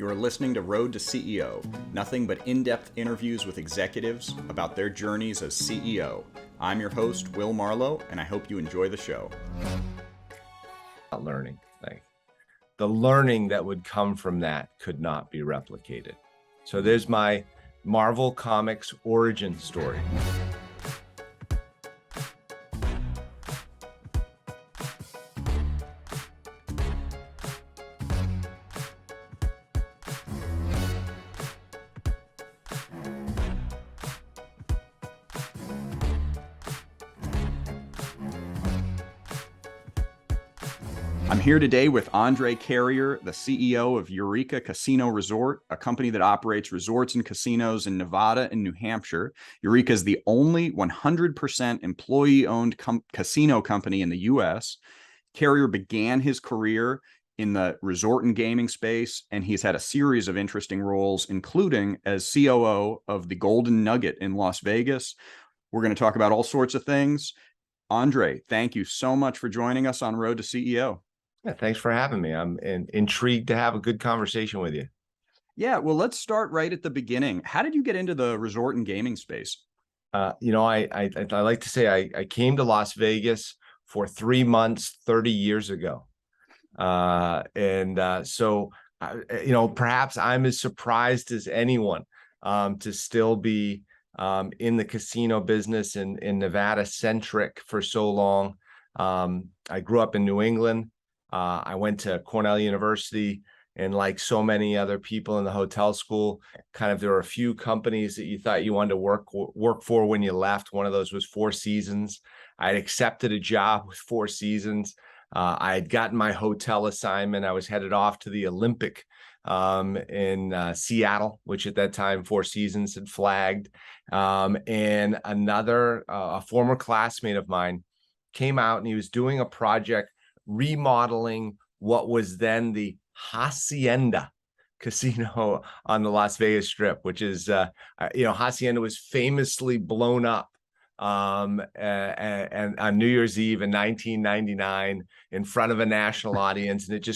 You are listening to Road to CEO, nothing but in-depth interviews with executives about their journeys as CEO. I'm your host, Will Marlow, and I hope you enjoy the show. Learning, like the learning that would come from that could not be replicated. So there's my Marvel Comics origin story. I'm here today with Andre Carrier, the CEO of Eureka Casino Resort, a company that operates resorts and casinos in Nevada and New Hampshire. Eureka is the only 100% employee-owned casino company in the U.S. Carrier began his career in the resort and gaming space, and he's had a series of interesting roles, including as COO of the Golden Nugget in Las Vegas. We're going to talk about all sorts of things. Andre, thank you so much for joining us on Road to CEO. Yeah, thanks for having me. I'm intrigued to have a good conversation with you. Yeah, well, let's start right at the beginning. How did you get into the resort and gaming space? I like to say I came to Las Vegas for 3 months 30 years ago. So perhaps I'm as surprised as anyone to still be in the casino business in Nevada centric for so long. I grew up in New England. I went to Cornell University, and like so many other people in the hotel school, there were a few companies that you thought you wanted to work for when you left. One of those was Four Seasons. I had accepted a job with Four Seasons. I had gotten my hotel assignment. I was headed off to the Olympic in Seattle, which at that time Four Seasons had flagged. And a former classmate of mine came out, and he was doing a project remodeling what was then the Hacienda Casino on the Las Vegas Strip, which is, Hacienda was famously blown up and on New Year's Eve in 1999 in front of a national audience. And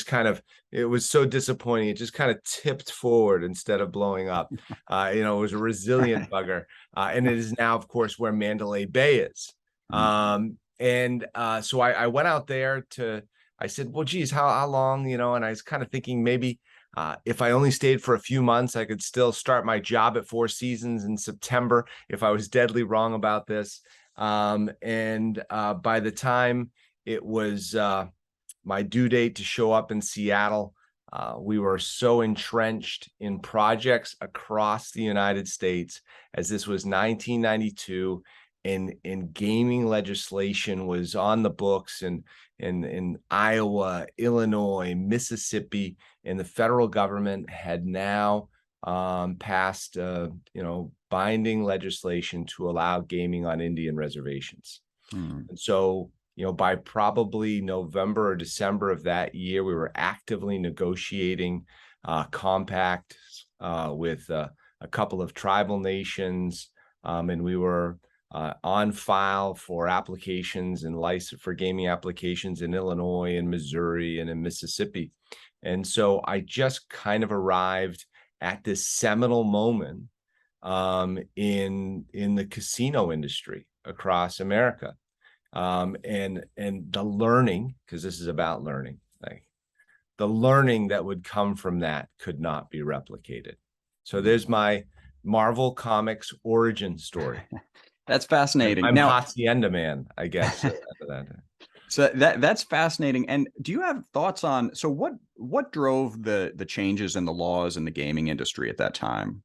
it was so disappointing. It just kind of tipped forward instead of blowing up. It was a resilient bugger. And it is now, of course, where Mandalay Bay is. So I went out there I said, well, geez, how long, and I was kind of thinking maybe if I only stayed for a few months, I could still start my job at Four Seasons in September if I was deadly wrong about this. By the time it was my due date to show up in Seattle, we were so entrenched in projects across the United States, as this was 1992. And gaming legislation was on the books in Iowa, Illinois, Mississippi, and the federal government had now passed binding legislation to allow gaming on Indian reservations. And so, by probably November or December of that year, we were actively negotiating compacts with a couple of tribal nations, and we were on file for applications and license for gaming applications in Illinois and Missouri and in Mississippi. And so I just kind of arrived at this seminal moment in the casino industry across America. And the learning, because this is about learning, the learning that would come from that could not be replicated. So there's my Marvel Comics origin story. That's fascinating. I'm Hacienda man, I guess. So that's fascinating. And do you have thoughts on, so what drove the changes in the laws in the gaming industry at that time?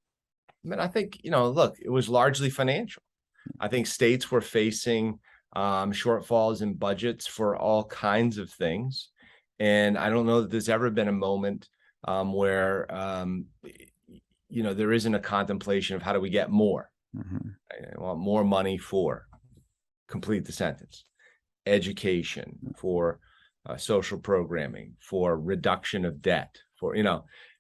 I think, look, it was largely financial. I think states were facing shortfalls in budgets for all kinds of things. And I don't know that there's ever been a moment where, there isn't a contemplation of how do we get more. Mm-hmm. I want more money for, complete the sentence, education, for social programming, for reduction of debt,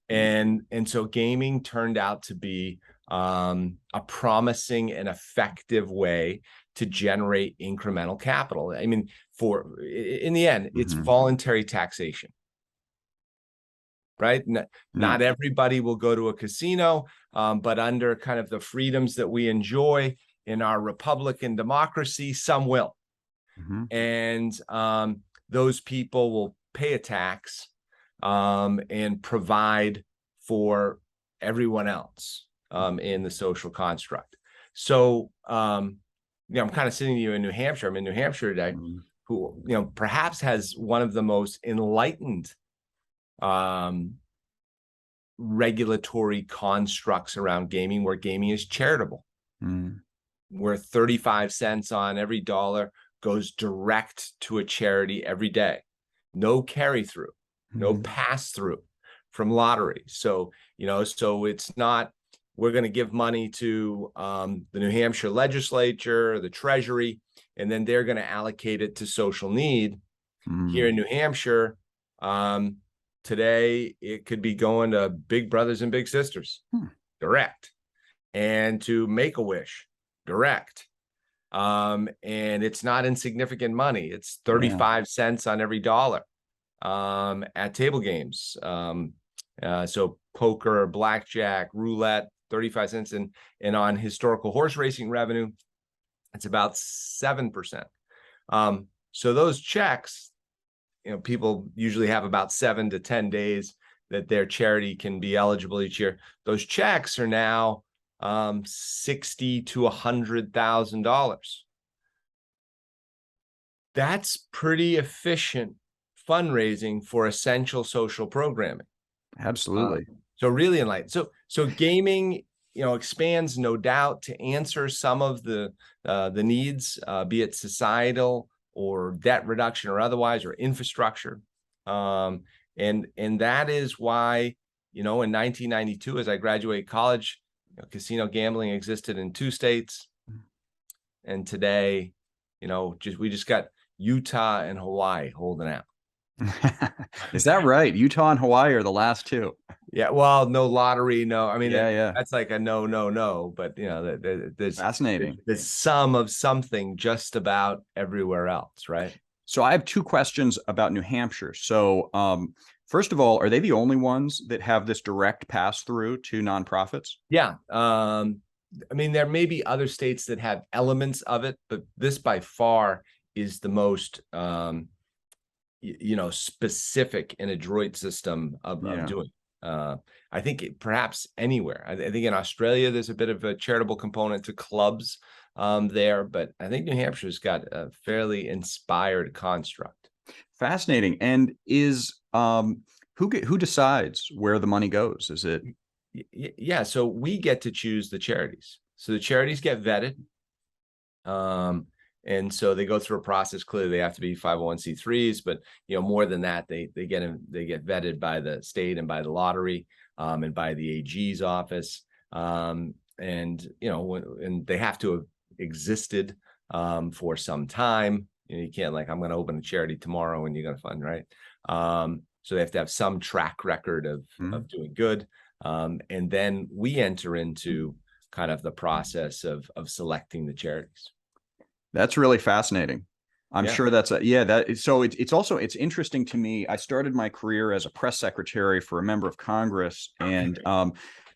and so gaming turned out to be a promising and effective way to generate incremental capital. I mean, in the end, it's voluntary taxation. right? No. Not everybody will go to a casino, but under kind of the freedoms that we enjoy in our republic and democracy, some will. Mm-hmm. And those people will pay a tax and provide for everyone else in the social construct. So, I'm kind of sitting here in New Hampshire. I'm in New Hampshire today, who, perhaps has one of the most enlightened regulatory constructs around gaming, where gaming is charitable, where 35 cents on every dollar goes direct to a charity every day. No carry through, no pass through from lottery. So, so it's not, we're going to give money to the New Hampshire legislature, the treasury, and then they're going to allocate it to social need. Here in New Hampshire, today it could be going to Big Brothers and Big Sisters, direct, and to Make-A-Wish, direct. And it's not insignificant money. It's 35 cents on every dollar at table games. So poker, blackjack, roulette, 35 cents. And on historical horse racing revenue, it's about 7%. So those checks, people usually have about 7 to 10 days that their charity can be eligible each year. Those checks are now $60,000 to $100,000. That's pretty efficient fundraising for essential social programming. Absolutely. So really enlightened. So gaming, expands, no doubt, to answer some of the needs, be it societal or debt reduction or otherwise, or infrastructure. And that is why, in 1992, as I graduated college, casino gambling existed in 2 states. And today, we just got Utah and Hawaii holding out. Is that right? Utah and Hawaii are the last 2. Yeah, well, no lottery, no. I mean, yeah. that's like a no. But there's Fascinating. There's some of something just about everywhere else, right? So I have 2 questions about New Hampshire. So, first of all, are they the only ones that have this direct pass through to nonprofits? Yeah. I mean, there may be other states that have elements of it, but this by far is the most specific and adroit system of doing. I think perhaps anywhere. I think in Australia there's a bit of a charitable component to clubs there, but I think New Hampshire's got a fairly inspired construct. Fascinating. And is who decides where the money goes? Is it? Yeah, so we get to choose the charities. So the charities get vetted. And so they go through a process. Clearly, they have to be 501c3s, but more than that, they get vetted by the state and by the lottery, and by the AG's office, and they have to have existed for some time. You can't, like, I'm going to open a charity tomorrow and you're going to fund, right? So they have to have some track record of doing good, and then we enter into kind of the process of selecting the charities. That's really fascinating. I'm sure that's so it's interesting to me. I started my career as a press secretary for a member of Congress, and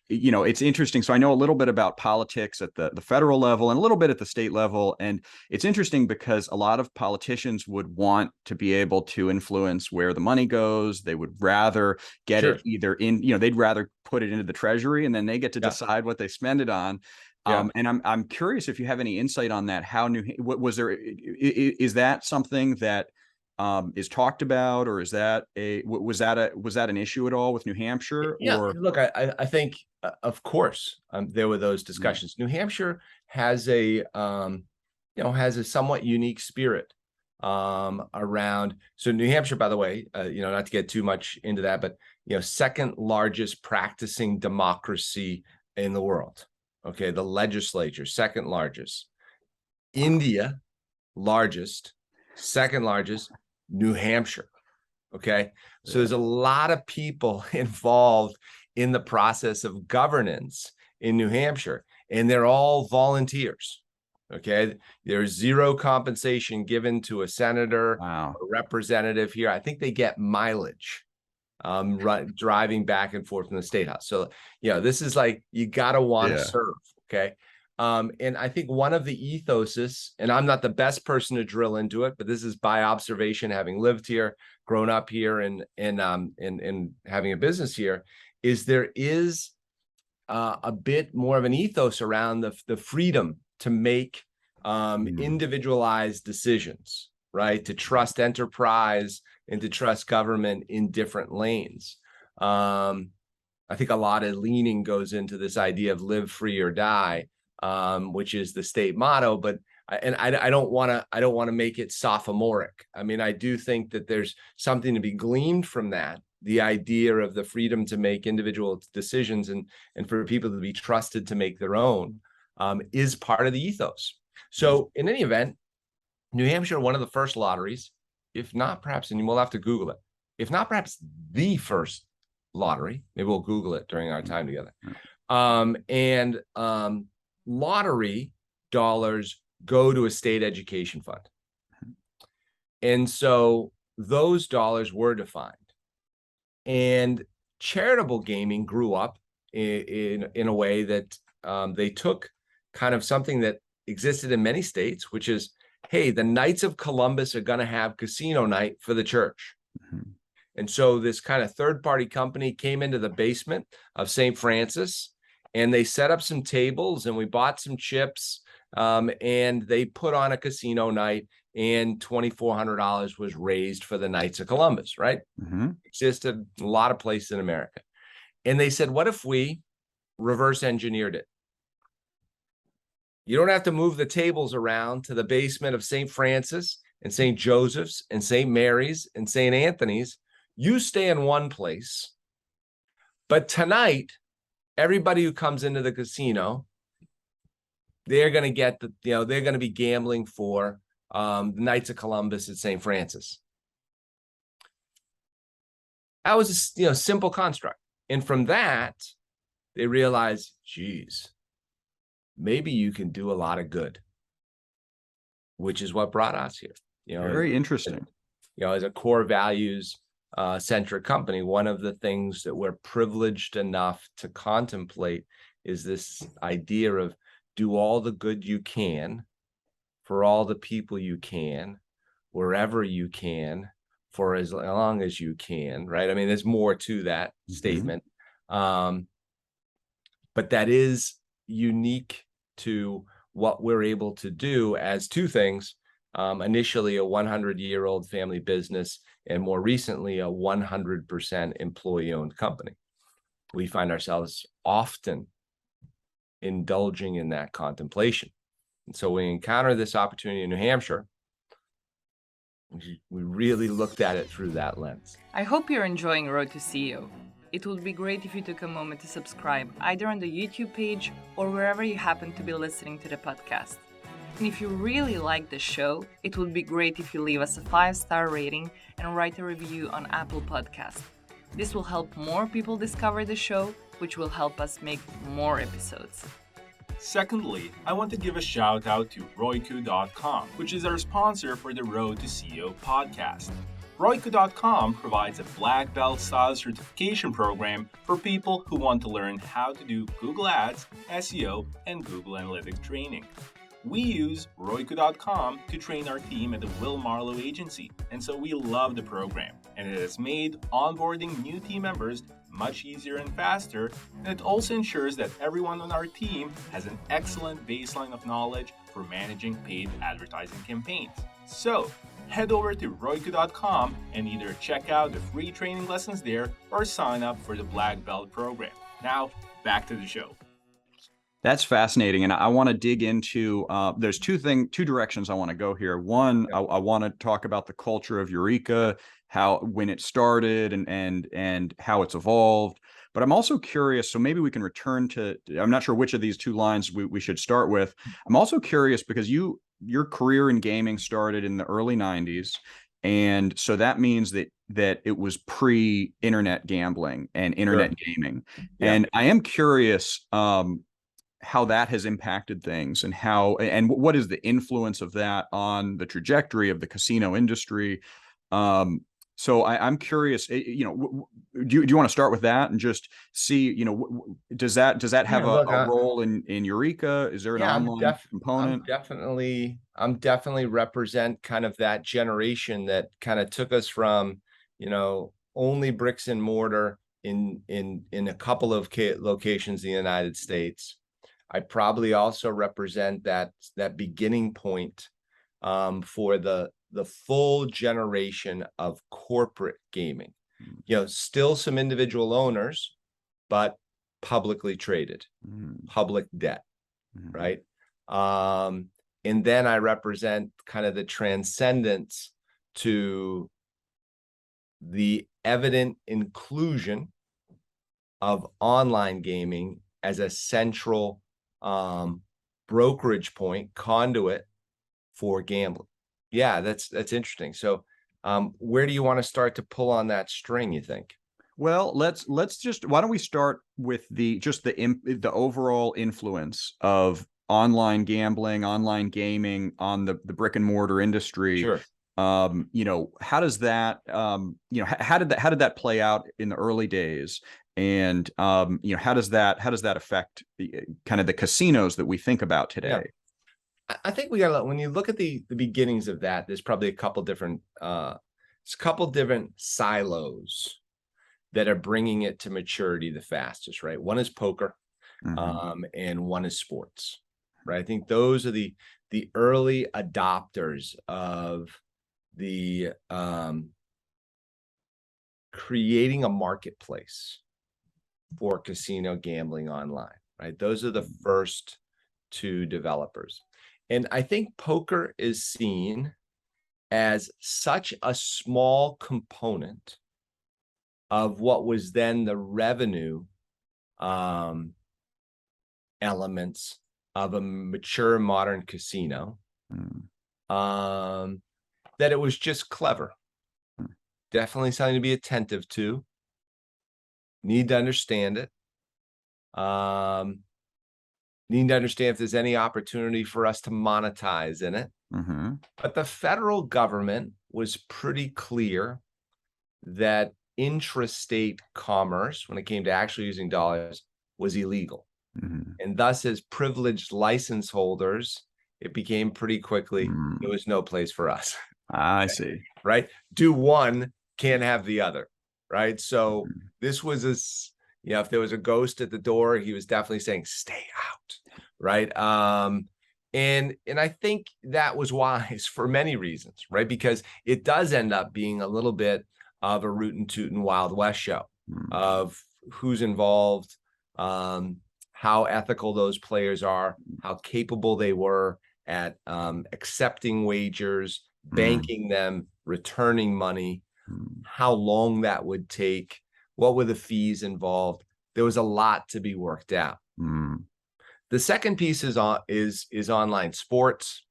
it's interesting. So I know a little bit about politics at the federal level and a little bit at the state level. And it's interesting because a lot of politicians would want to be able to influence where the money goes. They would rather get it either in, they'd rather put it into the treasury and then they get to decide what they spend it on. And I'm curious if you have any insight on that. How is that something that is talked about, or was that an issue at all with New Hampshire? Yeah, or look, I think of course there were those discussions. New Hampshire has a somewhat unique spirit around. So New Hampshire, by the way, not to get too much into that, but second largest practicing democracy in the world. Okay, the legislature, second largest. India, largest. Second largest, New Hampshire. Okay, so there's a lot of people involved in the process of governance in New Hampshire, and they're all volunteers. Okay, there's zero compensation given to a senator, a representative here. I think they get mileage. driving back and forth from the State House. So, this is like, you got to want to serve. Okay. And I think one of the ethoses, and I'm not the best person to drill into it, but this is by observation, having lived here, grown up here, and having a business here, is there is a bit more of an ethos around the freedom to make individualized decisions, right? To trust enterprise and to trust government in different lanes. I think a lot of leaning goes into this idea of live free or die, which is the state motto. But I don't want to make it sophomoric. I mean, I do think that there's something to be gleaned from that. The idea of the freedom to make individual decisions and for people to be trusted to make their own is part of the ethos. So in any event, New Hampshire, one of the first lotteries, if not perhaps, and we'll have to Google it, if not perhaps the first lottery, maybe we'll Google it during our time together. Lottery dollars go to a state education fund. And so those dollars were defined. And charitable gaming grew up in a way that they took kind of something that existed in many states, which is, hey, the Knights of Columbus are going to have casino night for the church. And so this kind of third-party company came into the basement of St. Francis, and they set up some tables, and we bought some chips, and they put on a casino night, and $2,400 was raised for the Knights of Columbus, right? Existed a lot of places in America. And they said, what if we reverse engineered it? You don't have to move the tables around to the basement of St. Francis and St. Joseph's and St. Mary's and St. Anthony's. You stay in one place. But tonight, everybody who comes into the casino, they're going to get they're going to be gambling for the Knights of Columbus at St. Francis. That was a simple construct. And from that, they realized, geez, maybe you can do a lot of good, which is what brought us here. Very interesting. As a core values centric company, one of the things that we're privileged enough to contemplate is this idea of do all the good you can for all the people you can, wherever you can, for as long as you can, right? I mean, there's more to that statement. But that is unique to what we're able to do as two things. Initially a 100-year-old family business, and more recently a 100% employee-owned company. We find ourselves often indulging in that contemplation. And so we encounter this opportunity in New Hampshire. We really looked at it through that lens. I hope you're enjoying Road to CEO. It would be great if you took a moment to subscribe either on the YouTube page or wherever you happen to be listening to the podcast. And if you really like the show, it would be great if you leave us a 5-star rating and write a review on Apple Podcast. This will help more people discover the show, which will help us make more episodes. Secondly, I want to give a shout out to Royku.com, which is our sponsor for the Road to CEO podcast. Royku.com provides a black belt style certification program for people who want to learn how to do Google Ads, SEO, and Google Analytics training. We use Royku.com to train our team at the Marlow agency, and so we love the program, and it has made onboarding new team members much easier and faster, and it also ensures that everyone on our team has an excellent baseline of knowledge for managing paid advertising campaigns. So, head over to Royku.com and either check out the free training lessons there or sign up for the Black Belt program. Now, back to the show. That's fascinating. And I want to dig into, there's two directions I want to go here. One, I want to talk about the culture of Eureka, when it started and how it's evolved. But I'm also curious, so maybe we can return to, I'm not sure which of these two lines we should start with. I'm also curious because your career in gaming started in the early 90s. And so that means that it was pre-internet gambling and internet gaming. Yeah. And I am curious, how that has impacted things and what is the influence of that on the trajectory of the casino industry. So I'm curious, do you want to start with that and just see, does that have Yeah, look, a role in Eureka? Is there an yeah, online component? I'm definitely represent kind of that generation that kind of took us from, only bricks and mortar in a couple of locations in the United States. I probably also represent that beginning point for the full generation of corporate gaming. Still some individual owners, but publicly traded, public debt, right? And then I represent kind of the transcendence to the evident inclusion of online gaming as a central brokerage point, conduit for gambling. Yeah, that's interesting. So where do you want to start to pull on that string, you think? Well, let's just, why don't we start with the overall influence of online gambling, online gaming on the brick and mortar industry? Sure. How does that how did that play out in the early days? And how does that affect the kind of the casinos that we think about today? Yeah. I think when you look at the beginnings of that, there's probably a couple different silos that are bringing it to maturity the fastest, right? One is poker, and one is sports, right? I think those are the early adopters of the creating a marketplace for casino gambling online, right? Those are the first two developers. And I think poker is seen as such a small component of what was then the revenue elements of a mature modern casino, that it was just clever. Definitely something to be attentive to. Need to understand it. Need to understand if there's any opportunity for us to monetize in it. But the federal government was pretty clear that intrastate commerce, when it came to actually using dollars, was illegal. And thus, as privileged license holders, it became pretty quickly, there was no place for us. I see. Right? Do one, can't have the other. Right? So this was if there was a ghost at the door, he was definitely saying, stay out. Right? And I think that was wise for many reasons, right? Because it does end up being a little bit of a rootin' tootin' Wild West show of who's involved, how ethical those players are, how capable they were at accepting wagers, banking them, returning money, how long that would take, what were the fees involved. There was a lot to be worked out. The second piece is online sports.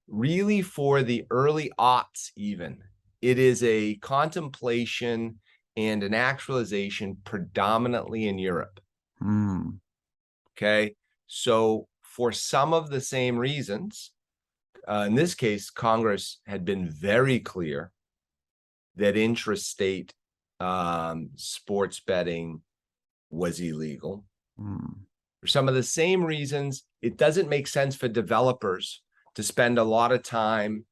Really, for the early aughts, even, it is a contemplation and an actualization predominantly in Europe. Okay, so for some of the same reasons, in this case, Congress had been very clear that intrastate sports betting was illegal. For some of the same reasons, it doesn't make sense for developers to spend a lot of time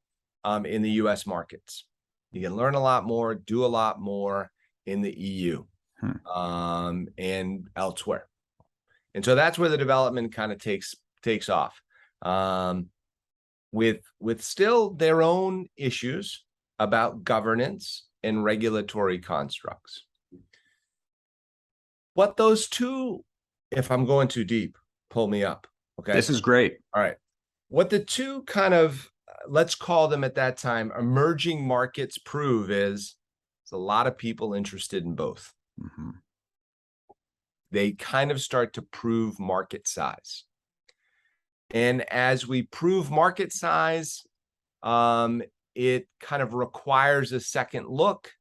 in the US markets. You can learn a lot more, do a lot more in the EU and elsewhere. And so that's where the development kind of takes off, with still their own issues about governance and regulatory constructs. What those two, if I'm going too deep, pull me up. Okay. This is great. All right. What the two kind of, let's call them at that time, emerging markets prove is there's a lot of people interested in both. They kind of start to prove market size. And as we prove market size, it kind of requires a second look.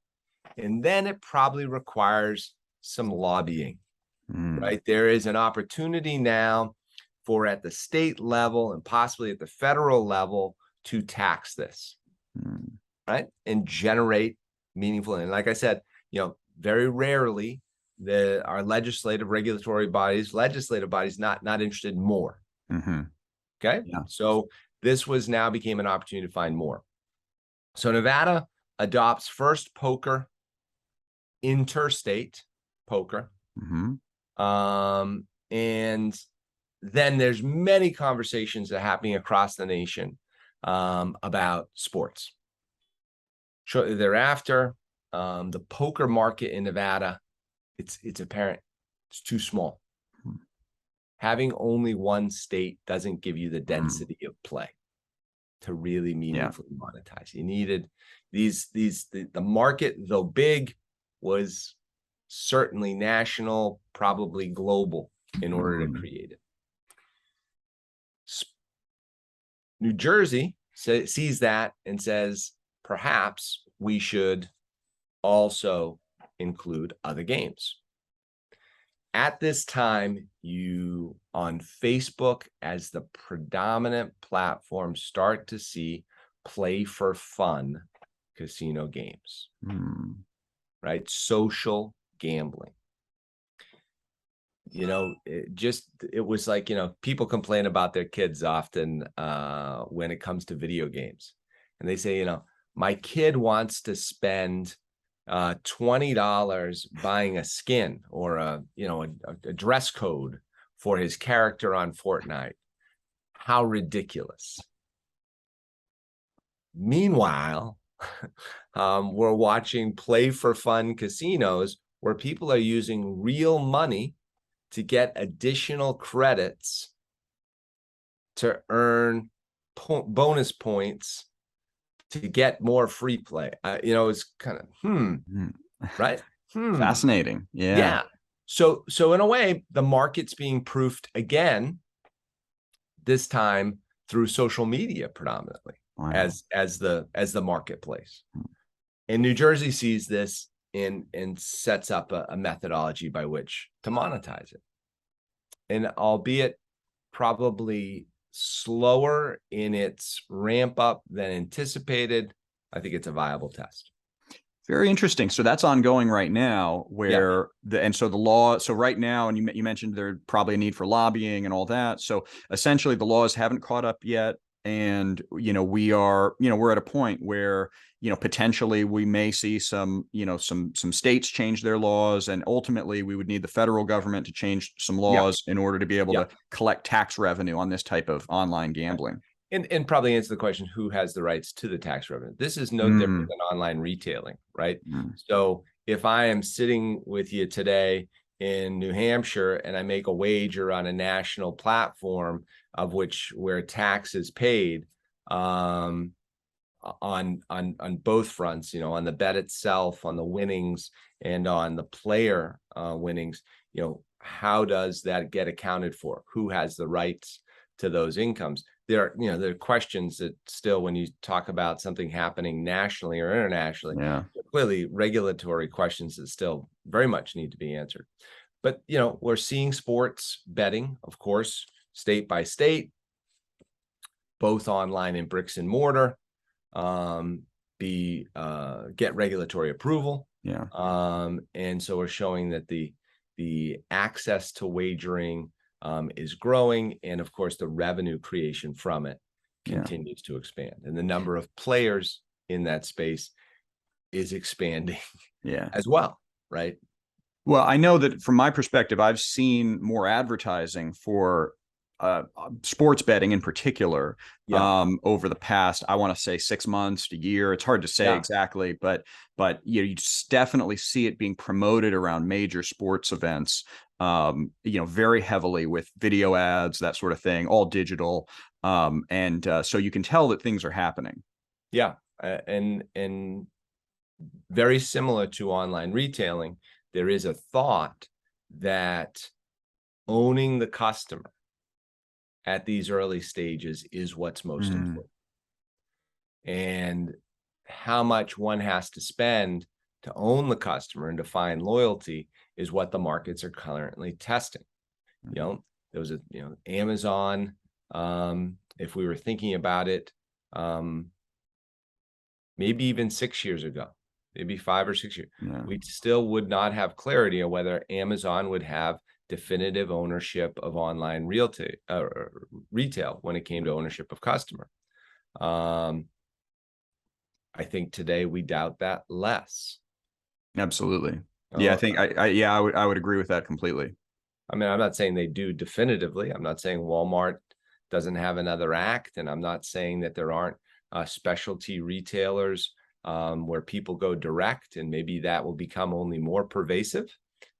And then it probably requires some lobbying, right? There is an opportunity now for, at the state level and possibly at the federal level, to tax this, right? And generate meaningful. And like I said, very rarely our legislative bodies not interested in more. Mm-hmm. Okay. Yeah. So this now became an opportunity to find more. So Nevada adopts first poker, interstate poker. Mm-hmm. And then there's many conversations that are happening across the nation about sports. Shortly thereafter, the poker market in Nevada, it's apparent it's too small. Having only one state doesn't give you the density of play to really meaningfully monetize. You needed the market, though big, was certainly national, probably global in order to create it. New Jersey sees that and says, perhaps we should also include other games. At this time, you on Facebook as the predominant platform start to see play for fun casino games, right? Social gambling. It was like, people complain about their kids often when it comes to video games. And they say, my kid wants to spend $20 buying a skin or a dress code for his character on Fortnite. How ridiculous. Meanwhile, we're watching play for fun casinos where people are using real money to get additional credits to earn bonus points to get more free play. It's kind of right? Fascinating. Yeah. So in a way, the market's being proofed again, this time through social media predominantly. Wow. as the marketplace. And New Jersey sees this and sets up a methodology by which to monetize it. And albeit probably slower in its ramp up than anticipated, I think it's a viable test. Very interesting. So that's ongoing right now, where so the law. So right now, and you mentioned there's probably a need for lobbying and all that. So essentially, the laws haven't caught up yet, and we're at a point where potentially we may see some states change their laws, and ultimately we would need the federal government to change some laws in order to be able to collect tax revenue on this type of online gambling. And probably answer the question, who has the rights to the tax revenue? This is no different than online retailing, right? So if I am sitting with you today in New Hampshire and I make a wager on a national platform where tax is paid on both fronts, on the bet itself, on the winnings, and on the player winnings, how does that get accounted for? Who has the rights to those incomes? There are questions that still, when you talk about something happening nationally or internationally, clearly regulatory questions that still very much need to be answered. But, we're seeing sports betting, of course, state by state, both online and bricks and mortar, get regulatory approval. And so we're showing that the access to wagering is growing, and of course the revenue creation from it continues to expand, and the number of players in that space is expanding as well, right? Well, I know that from my perspective, I've seen more advertising for sports betting in particular over the past, I want to say 6 months to a year. It's hard to say exactly, but you just definitely see it being promoted around major sports events, very heavily with video ads, that sort of thing, all digital. So you can tell that things are happening. And very similar to online retailing, there is a thought that owning the customer at these early stages is what's most important. And how much one has to spend to own the customer and to find loyalty is what the markets are currently testing. There was Amazon, if we were thinking about it, maybe even 6 years ago, maybe 5 or 6 years, Yeah. we still would not have clarity on whether Amazon would have definitive ownership of online retail when it came to ownership of customer. I think today we doubt that less. Absolutely. Yeah, I think I would agree with that completely. I mean, I'm not saying they do definitively. I'm not saying Walmart doesn't have another act, and I'm not saying that there aren't specialty retailers where people go direct, and maybe that will become only more pervasive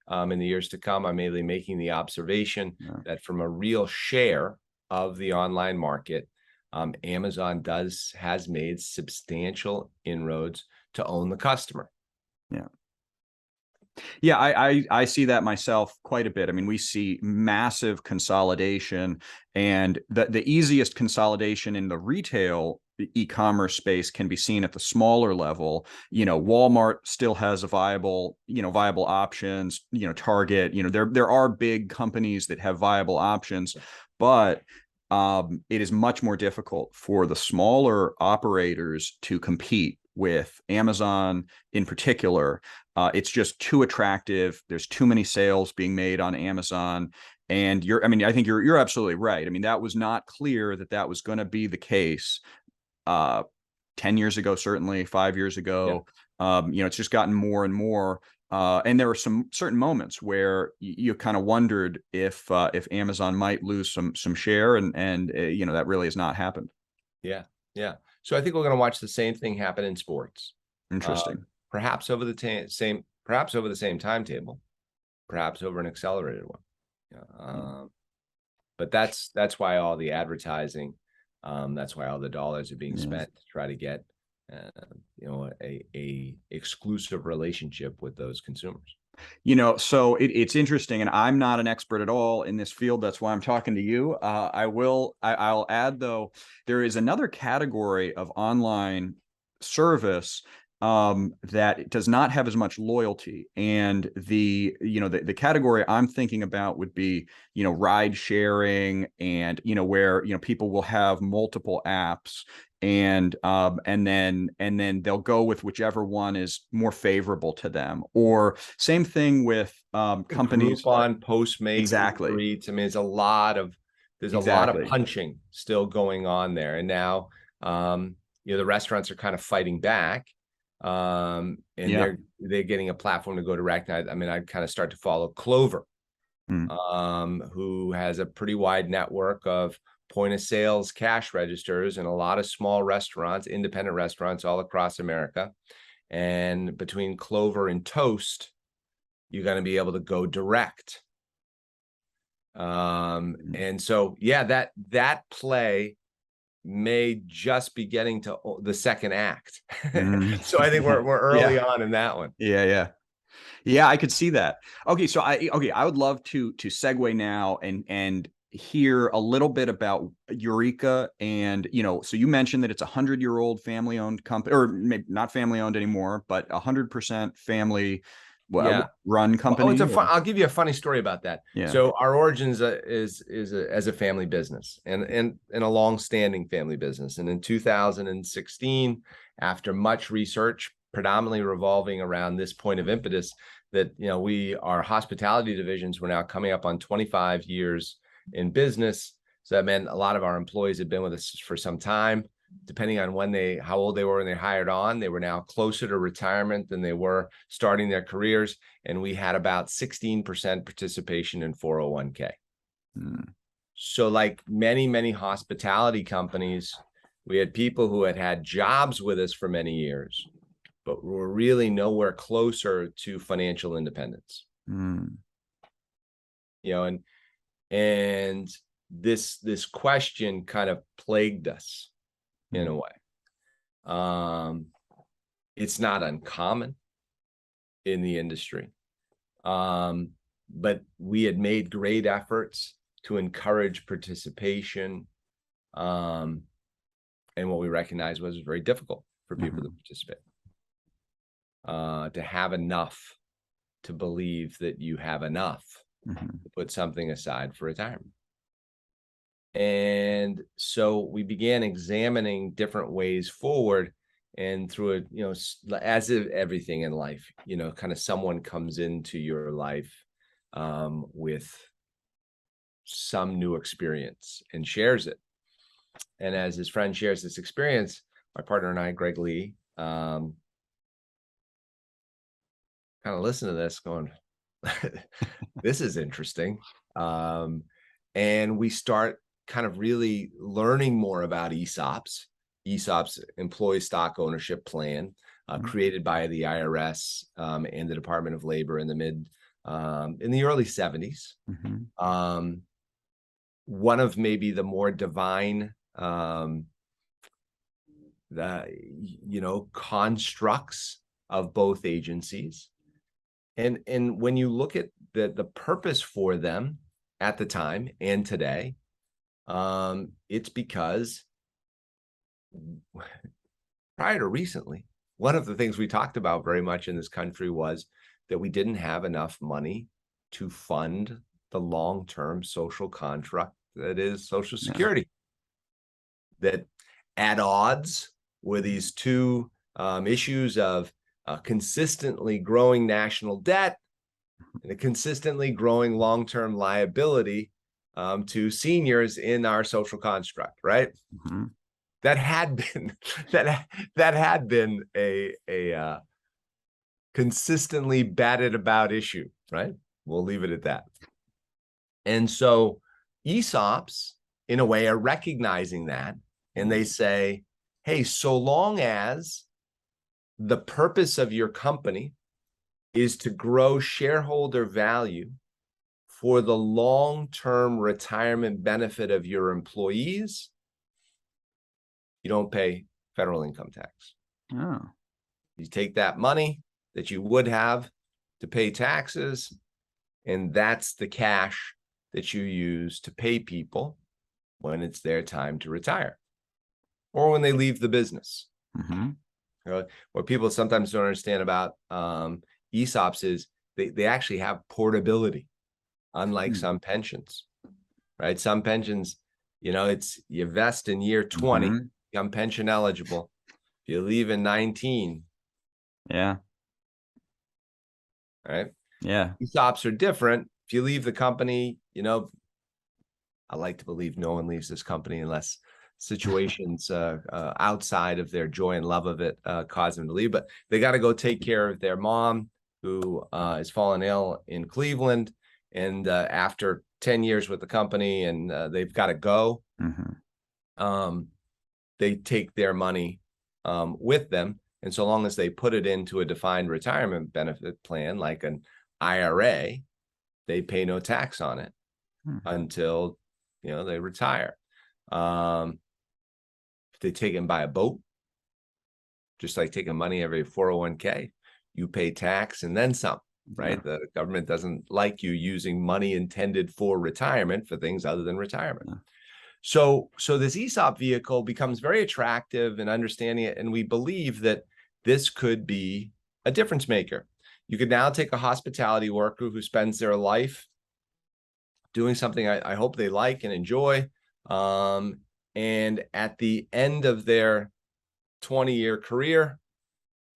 in the years to come. I'm mainly making the observation that from a real share of the online market, Amazon has made substantial inroads to own the customer. Yeah. Yeah, I see that myself quite a bit. I mean, we see massive consolidation, and the easiest consolidation in the retail e-commerce space can be seen at the smaller level. Walmart still has a viable options, Target, there are big companies that have viable options, but it is much more difficult for the smaller operators to compete with Amazon in particular. It's just too attractive. There's too many sales being made on Amazon. And I think you're absolutely right. I mean, that was not clear that was going to be the case 10 years ago, certainly 5 years ago. It's just gotten more and more. And there were some certain moments where you kind of wondered if Amazon might lose some share, and that really has not happened. Yeah. So I think we're going to watch the same thing happen in sports. Interesting. Perhaps over the same timetable, perhaps over an accelerated one. But that's why all the advertising, that's why all the dollars are being spent to try to get a exclusive relationship with those consumers. So it's interesting, and I'm not an expert at all in this field. That's why I'm talking to you. I'll add, though, there is another category of online service that does not have as much loyalty, and the category I'm thinking about would be ride sharing, and where people will have multiple apps, and then they'll go with whichever one is more favorable to them. Or same thing with companies Groupon, Postmates, exactly. Uber Eats. I mean, there's a lot of punching still going on there, and now the restaurants are kind of fighting back. And they're getting a platform to go direct. I mean, I kind of start to follow Clover, who has a pretty wide network of point of sales cash registers and a lot of small restaurants, independent restaurants all across America. And between Clover and Toast, you're going to be able to go direct. And so, that play may just be getting to the second act. So I think we're early on in that one. Yeah, I could see that. Okay, so I would love to segue now and hear a little bit about Eureka. And so you mentioned that it's 100-year-old family-owned company, or maybe not family-owned anymore, but 100% family run company. I'll give you a funny story about that. So our origins is as a family business, and a long-standing family business. And in 2016, after much research, predominantly revolving around this point of impetus, that our hospitality divisions were now coming up on 25 years in business. So that meant a lot of our employees had been with us for some time. Depending on how old they were when they hired on, they were now closer to retirement than they were starting their careers. And we had about 16% participation in 401k. So like many hospitality companies, we had people who had jobs with us for many years, but were really nowhere closer to financial independence. And this question kind of plagued us in a way. It's not uncommon in the industry, but we had made great efforts to encourage participation, and what we recognized was very difficult for people to participate, to have enough, to believe that you have enough to put something aside for retirement. And so we began examining different ways forward. And through it, as if everything in life, kind of someone comes into your life with some new experience and shares it. And as his friend shares this experience, my partner and I, Greg Lee, kind of listen to this going, this is interesting. And we start kind of really learning more about ESOPs. ESOPs, Employee Stock Ownership Plan, created by the IRS and the Department of Labor in the early 70s. One of maybe the more divine constructs of both agencies. And when you look at the purpose for them at the time and today, it's because prior to recently, one of the things we talked about very much in this country was that we didn't have enough money to fund the long-term social contract that is Social Security. That at odds were these two issues of consistently growing national debt and a consistently growing long-term liability to seniors in our social construct, right? That had been a consistently batted about issue, right? We'll leave it at that. And so ESOPs, in a way, are recognizing that, and they say, hey, so long as the purpose of your company is to grow shareholder value for the long-term retirement benefit of your employees, you don't pay federal income tax. Oh. You take that money that you would have to pay taxes, and that's the cash that you use to pay people when it's their time to retire or when they leave the business. What people sometimes don't understand about ESOPs is they actually have portability, unlike some pensions, right? Some pensions, it's you vest in year 20, become pension eligible. If you leave in 19. Yeah. Right. Yeah. ESOPs are different. If you leave the company, I like to believe no one leaves this company unless situations outside of their joy and love of it cause them to leave. But they got to go take care of their mom who is fallen ill in Cleveland. And after 10 years with the company and they've got to go, they take their money with them. And so long as they put it into a defined retirement benefit plan, like an IRA, they pay no tax on it until, they retire. If they take it and buy a boat, just like taking money every 401k, you pay tax and then some, right? The government doesn't like you using money intended for retirement for things other than retirement. So this ESOP vehicle becomes very attractive in understanding it. And we believe that this could be a difference maker. You could now take a hospitality worker who spends their life doing something I hope they like and enjoy. And at the end of their 20-year career,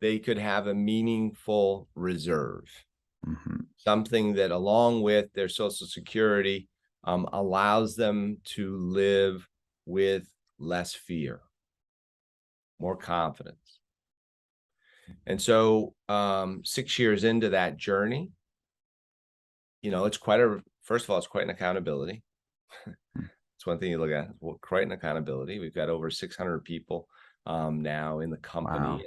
they could have a meaningful reserve, something that along with their Social Security allows them to live with less fear, more confidence. And so 6 years into that journey, it's first of all, it's quite an accountability. It's one thing you look at, quite an accountability. We've got over 600 people now in the company.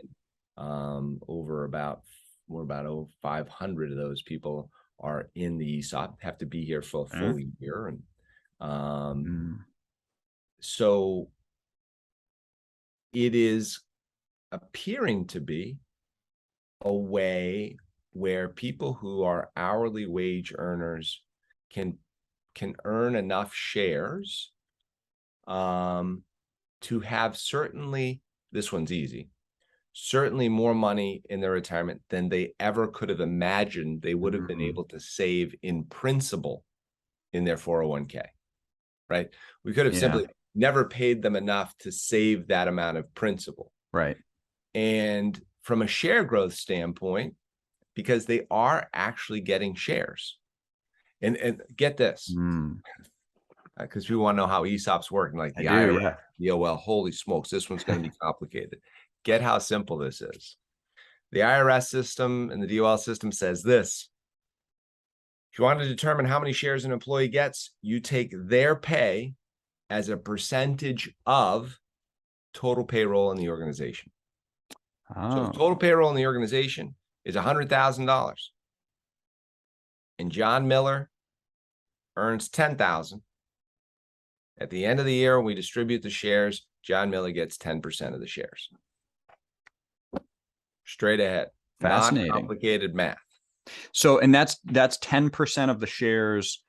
And over about 500 of those people are in the ESOP, have to be here for a full year. And so it is appearing to be a way where people who are hourly wage earners can earn enough shares to have certainly, this one's easy, certainly more money in their retirement than they ever could have imagined they would have been able to save in principle in their 401k, right? We could have simply never paid them enough to save that amount of principal. Right. And from a share growth standpoint, because they are actually getting shares. And get this, because we want to know how ESOPs work, and like the IRS, well, holy smokes, this one's going to be complicated. Get how simple this is. The IRS system and the DOL system says this: if you want to determine how many shares an employee gets, you take their pay as a percentage of total payroll in the organization. So if total payroll in the organization is $100,000 and John Miller earns $10,000, at the end of the year, when we distribute the shares, John Miller gets 10% of the shares. Straight ahead. Fascinating. Not complicated math. So, and that's 10% of the shares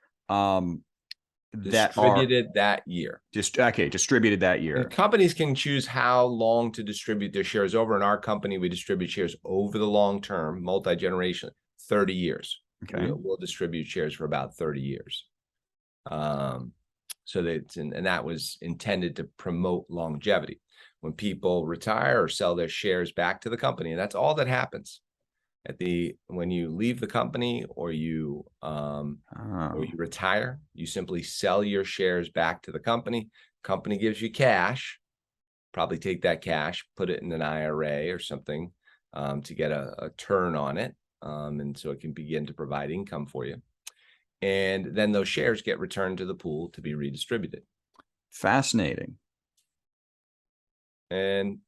distributed that year. Distributed that year. And companies can choose how long to distribute their shares over. In our company, we distribute shares over the long term, multi-generation, 30 years. Okay. We'll distribute shares for about 30 years. So that, and that was intended to promote longevity. When people retire or sell their shares back to the company, and that's all that happens when you leave the company or you retire, you simply sell your shares back to the company. Company gives you cash, probably take that cash, put it in an IRA or something to get a turn on it. And so it can begin to provide income for you. And then those shares get returned to the pool to be redistributed. Fascinating. And,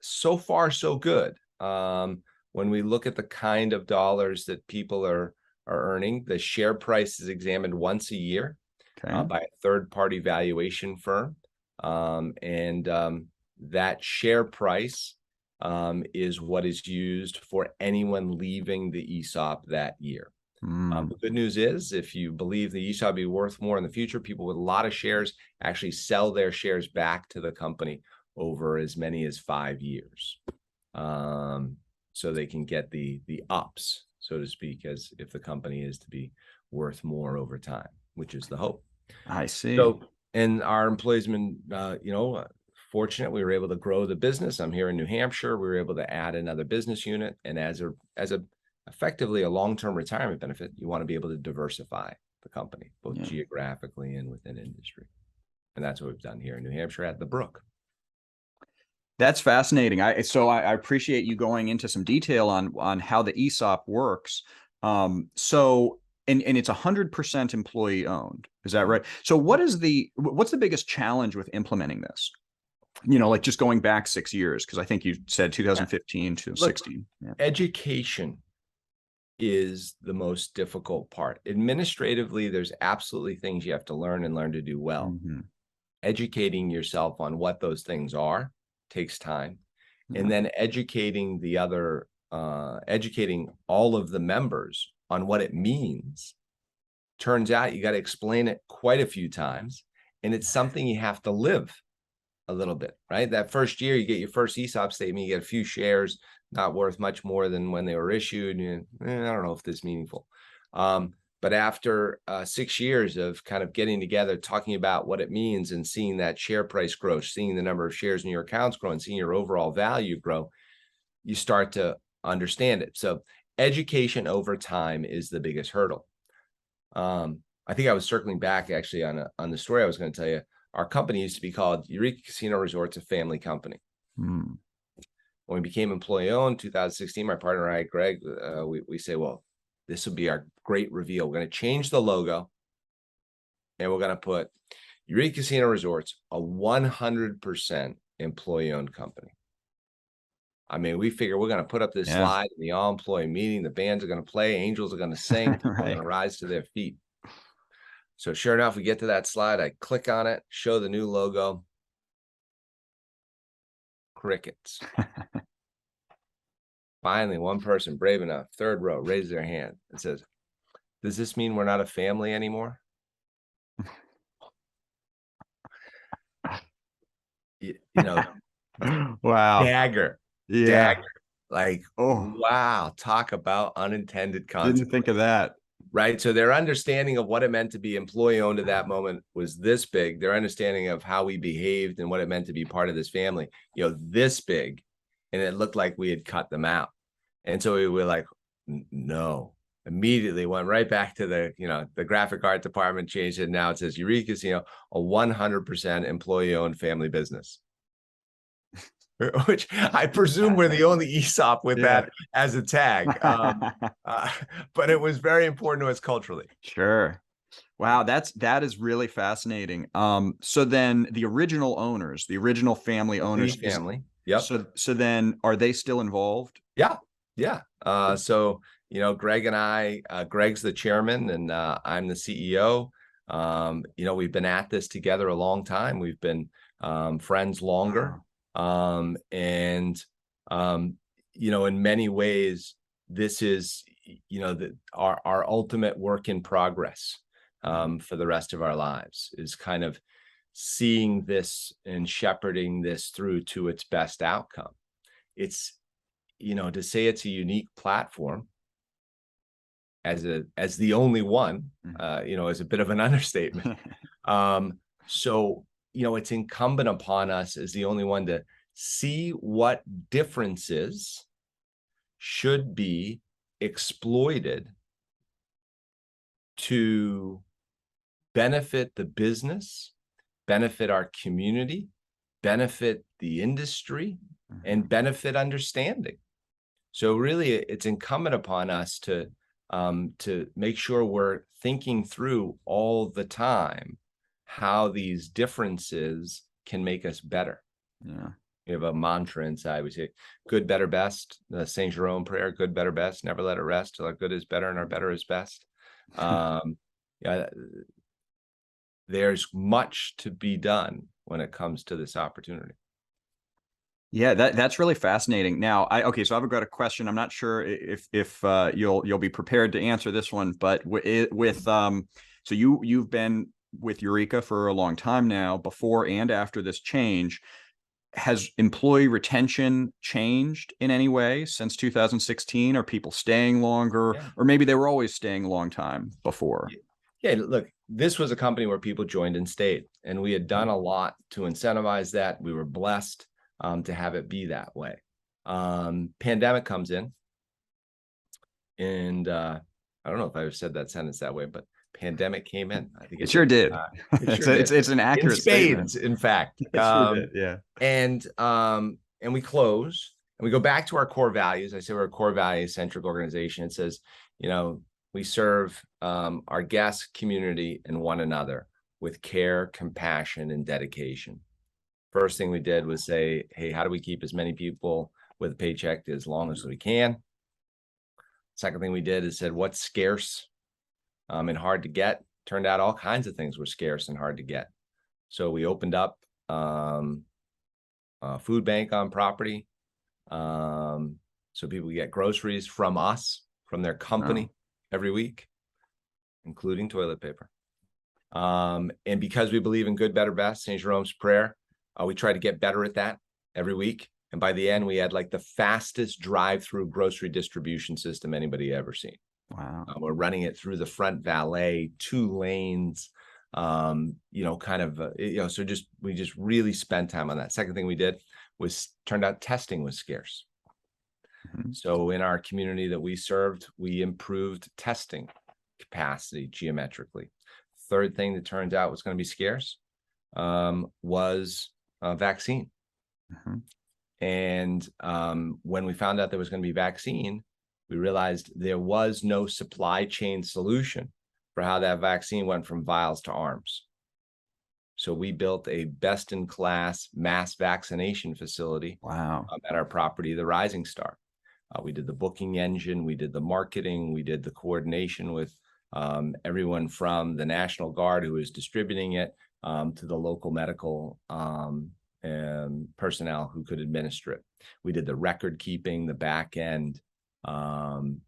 so far, so good. When we look at the kind of dollars that people are earning, the share price is examined once a year by a third-party valuation firm. That share price is what is used for anyone leaving the ESOP that year. The good news is, if you believe the ESOP will be worth more in the future, people with a lot of shares actually sell their shares back to the company over as many as 5 years. So they can get the ups, so to speak, as if the company is to be worth more over time, which is the hope. I see. So, and our employees have been, fortunate. We were able to grow the business. I'm here in New Hampshire. We were able to add another business unit, and as effectively a long-term retirement benefit, you want to be able to diversify the company, both geographically and within industry. And that's what we've done here in New Hampshire at the Brook. That's fascinating. I appreciate you going into some detail on how the ESOP works. So it's 100% employee owned. Is that right? So what's the biggest challenge with implementing this? Like just going back 6 years, because I think you said 2015 to 16. Education is the most difficult part. Administratively, there's absolutely things you have to learn to do well. Educating yourself on what those things are takes time. And then educating all of the members on what it means. Turns out you got to explain it quite a few times, and it's something you have to live a little bit, right? That first year, you get your first ESOP statement, you get a few shares, not worth much more than when they were issued. And I don't know if this is meaningful. But after 6 years of kind of getting together, talking about what it means and seeing that share price grow, seeing the number of shares in your accounts grow and seeing your overall value grow, you start to understand it. So education over time is the biggest hurdle. I think I was circling back actually on the story I was going to tell you. Our company used to be called Eureka Casino Resort, a family company. When we became employee owned, 2016, my partner and I, Greg, we say, well, this will be our great reveal. We're going to change the logo, and we're going to put Eureka Casino Resorts, a 100% employee-owned company. I mean, we figure we're going to put up this slide in the all-employee meeting. The bands are going to play. Angels are going to sing. People are going to rise to their feet. So sure enough, we get to that slide. I click on it, show the new logo. Crickets. Finally, one person brave enough, third row, raises their hand and says, does this mean we're not a family anymore? Wow. Dagger. Like, wow. Talk about unintended consequences. Didn't think of that. Right. So their understanding of what it meant to be employee owned at that moment was this big. Their understanding of how we behaved and what it meant to be part of this family, this big. and it looked like we had cut them out. And so we were like, no. Immediately went right back to the graphic art department, changed it. Now it says Eureka Casino, a 100% employee-owned family business. Which I presume we're the only ESOP with that as a tag. But it was very important to us culturally. Sure. Wow, that is really fascinating. So then the original owners, the original family owners, Family. Yep. So then are they still involved? Yeah. Yeah. So, Greg and I, Greg's the chairman and I'm the CEO. We've been at this together a long time. We've been friends longer. In many ways, this is, our ultimate work in progress for the rest of our lives, is kind of seeing this and shepherding this through to its best outcome. It's, to say it's a unique platform as the only one, is a bit of an understatement. So, it's incumbent upon us as the only one to see what differences should be exploited to benefit the business, benefit our community, benefit the industry, and benefit understanding. So really, it's incumbent upon us to make sure we're thinking through all the time how these differences can make us better. Yeah. We have a mantra inside. We say, good, better, best. The St. Jerome prayer, good, better, best. Never let it rest till our good is better and our better is best. There's much to be done when it comes to this opportunity. Yeah, that's really fascinating. Now, so I've got a question. I'm not sure if you'll be prepared to answer this one, but so you've been with Eureka for a long time now. Before and after this change, has employee retention changed in any way since 2016? Are people staying longer, or maybe they were always staying a long time before? Yeah, look, this was a company where people joined and stayed, and we had done a lot to incentivize that. We were blessed to have it be that way. Pandemic comes in, and I don't know if I said that sentence that way, but pandemic came in. I think it sure did. It's an accurate statement. statement. In fact, it sure did. Yeah. And we close and we go back to our core values. I say we're a core value centric organization. It says, we serve our guests, community, and one another with care, compassion, and dedication. First thing we did was say, hey, how do we keep as many people with a paycheck as long as we can? Second thing we did is said, what's scarce and hard to get? Turned out all kinds of things were scarce and hard to get. So we opened up a food bank on property, so people get groceries from us, from their company every week, including toilet paper. And because we believe in good, better, best, St. Jerome's prayer, we try to get better at that every week. And by the end, we had like the fastest drive-through grocery distribution system anybody ever seen. Wow. We're running it through the front valet, 2 lanes, so we just really spent time on that. Second thing we did was turned out testing was scarce. So in our community that we served, we improved testing capacity geometrically. Third thing that turns out was going to be scarce was a vaccine. And when we found out there was going to be vaccine, we realized there was no supply chain solution for how that vaccine went from vials to arms. So we built a best-in-class mass vaccination facility at our property, the Rising Star. We did the booking engine, we did the marketing, we did the coordination with everyone from the National Guard who was distributing it to the local medical and personnel who could administer it. We did the record keeping, the back end, and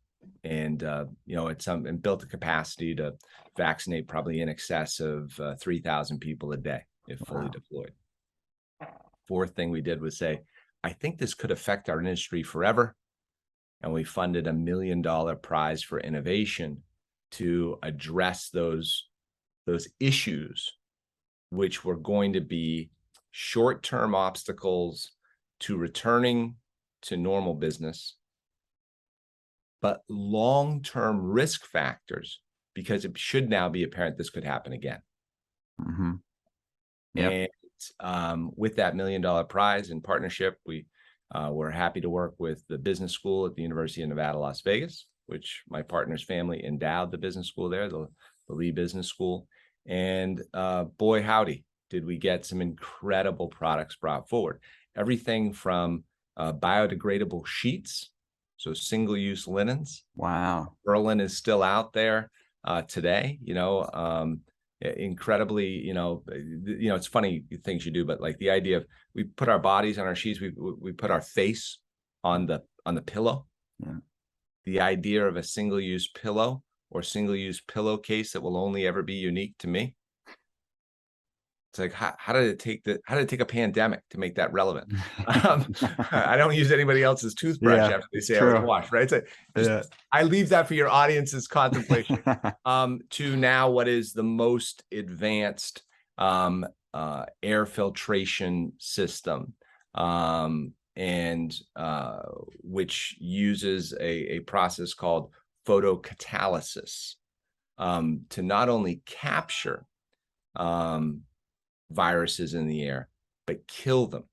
built the capacity to vaccinate probably in excess of 3,000 people a day if fully deployed. Fourth thing we did was say, I think this could affect our industry forever. And we funded $1 million prize for innovation to address those issues, which were going to be short-term obstacles to returning to normal business, but long-term risk factors, because it should now be apparent this could happen again. Mm-hmm. Yep. And with that $1 million prize in partnership, we're happy to work with the business school at the University of Nevada, Las Vegas, which my partner's family endowed the business school there, the Lee Business School. And boy, howdy, did we get some incredible products brought forward. Everything from biodegradable sheets, so single-use linens. Wow. Berlin is still out there today, incredibly, it's funny things you do, but like the idea of we put our bodies on our sheets, we put our face on the pillow. Yeah. The idea of a single-use pillow or single-use pillowcase that will only ever be unique to me. It's like, how did it take a pandemic to make that relevant? I don't use anybody else's toothbrush after they say I was washed, right? So I leave that for your audience's contemplation. To now, what is the most advanced air filtration system, and which uses a process called photocatalysis to not only capture viruses in the air, but kill them,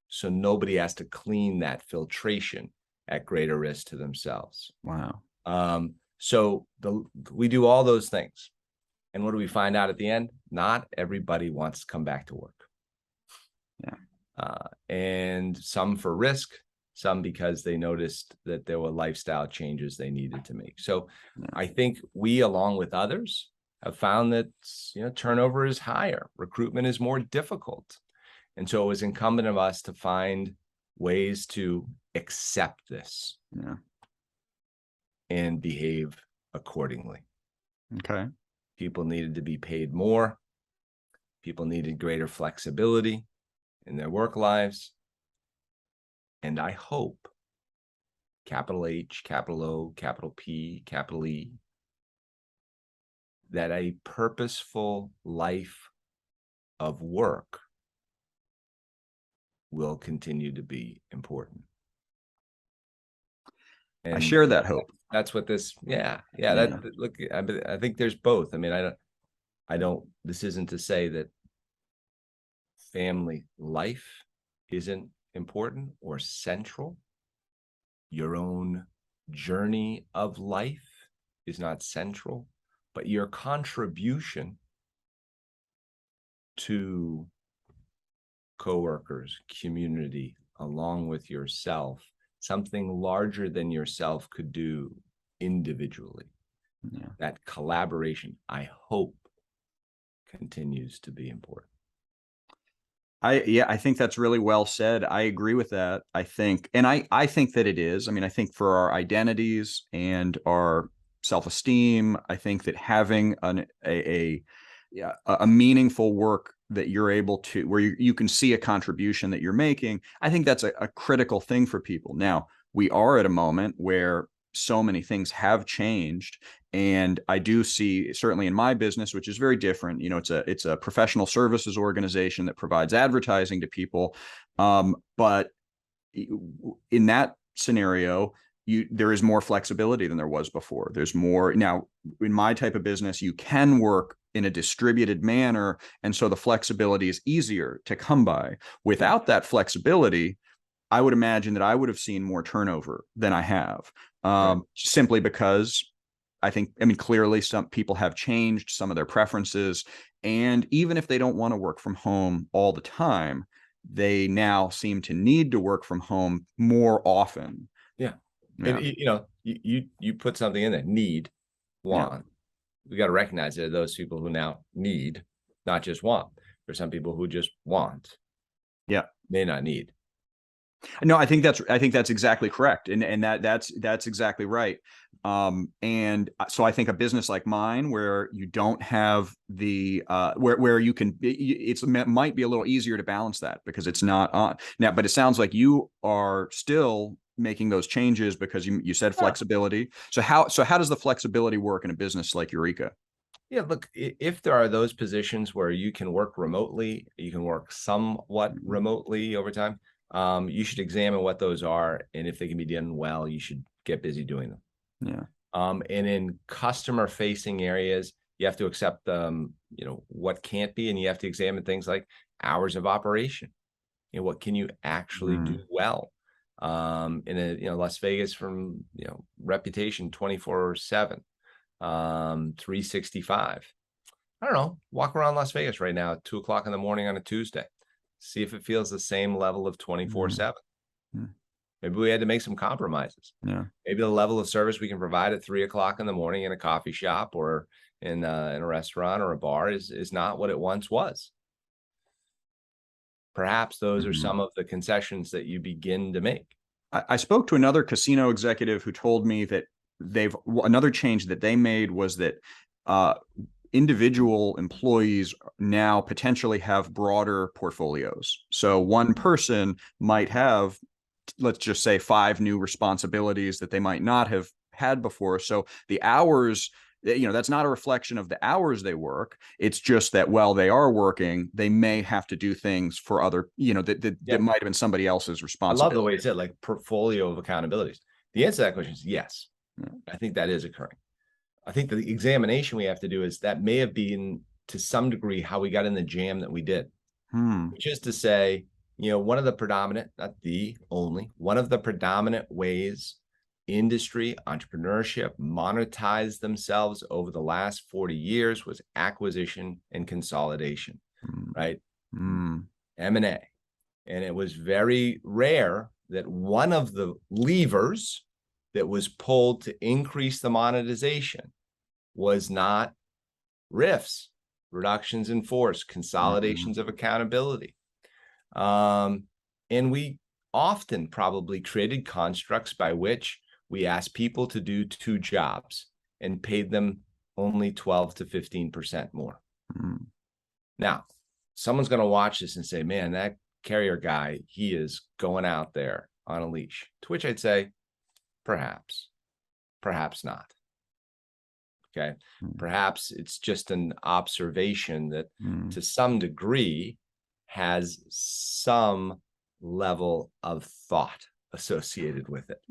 so nobody has to clean that filtration at greater risk to themselves. Wow. So we do all those things, and what do we find out at the end? Not everybody wants to come back to work. Yeah. And some for risk, some because they noticed that there were lifestyle changes they needed to make. So I think we, along with others, have found that turnover is higher, recruitment is more difficult, and so it was incumbent of us to find ways to accept this and behave accordingly. Okay. People needed to be paid more. People needed greater flexibility in their work lives, and I hope, capital H, capital O, capital P, capital E, that a purposeful life of work will continue to be important. And I share that hope. That's what this, look, I think there's both. I mean, this isn't to say that family life isn't important or central. Your own journey of life is not central. But your contribution to coworkers, community, along with yourself, something larger than yourself could do individually. Yeah. That collaboration, I hope, continues to be important. I think that's really well said. I agree with that. I think that it is. I mean, I think for our identities and our self-esteem, I think that having a meaningful work that you're able to, where you can see a contribution that you're making, I think that's a critical thing for people. Now, we are at a moment where so many things have changed, and I do see, certainly in my business, which is very different, it's a professional services organization that provides advertising to people, but in that scenario, there is more flexibility than there was before. There's more now. In my type of business, you can work in a distributed manner, and so the flexibility is easier to come by. Without that flexibility, I would imagine that I would have seen more turnover than I have, simply because clearly some people have changed some of their preferences, and even if they don't want to work from home all the time, they now seem to need to work from home more often. Yeah. And you put something in there, need, want. Yeah. We got to recognize there are those people who now need, not just want. There's some people who just want. Yeah. May not need. No, I think that's exactly correct. And that's exactly right. And so I think a business like mine, where you don't have the, where you can, it might be a little easier to balance that because it's not on now, but it sounds like you are still making those changes because you said flexibility. So how does the flexibility work in a business like Eureka? Yeah, look, if there are those positions where you can work remotely, you can work somewhat remotely over time, you should examine what those are. And if they can be done well, you should get busy doing them. Yeah. And in customer facing areas, you have to accept, what can't be, and you have to examine things like hours of operation. What can you actually do well? In Las Vegas, from, reputation 24/7, 365. I don't know, walk around Las Vegas right now at 2:00 in the morning on a Tuesday. See if it feels the same level of 24/7. Maybe we had to make some compromises. Yeah. Maybe the level of service we can provide at 3:00 in the morning in a coffee shop or in a restaurant or a bar is not what it once was. Perhaps those are some of the concessions that you begin to make. I spoke to another casino executive who told me that another change that they made was that individual employees now potentially have broader portfolios. So one person might have, let's just say, 5 new responsibilities that they might not have had before. So the hours, that's not a reflection of the hours they work. It's just that while they are working, they may have to do things for other, that might have been somebody else's responsibility. I love the way you said, like, portfolio of accountabilities. The answer to that question is yes. I think that is occurring. I think the examination we have to do is that may have been, to some degree, how we got in the jam that we did. Which is to say, one of the predominant, not the only, one of the predominant ways industry, entrepreneurship monetized themselves over the last 40 years was acquisition and consolidation, right? M&A. And it was very rare that one of the levers that was pulled to increase the monetization was not RIFs, reductions in force, consolidations of accountability. And we often probably created constructs by which we asked people to do 2 jobs and paid them only 12 to 15% more. Now, someone's going to watch this and say, man, that carrier guy, he is going out there on a leash. To which I'd say, perhaps not. Okay. Perhaps it's just an observation that to some degree has some level of thought associated with it.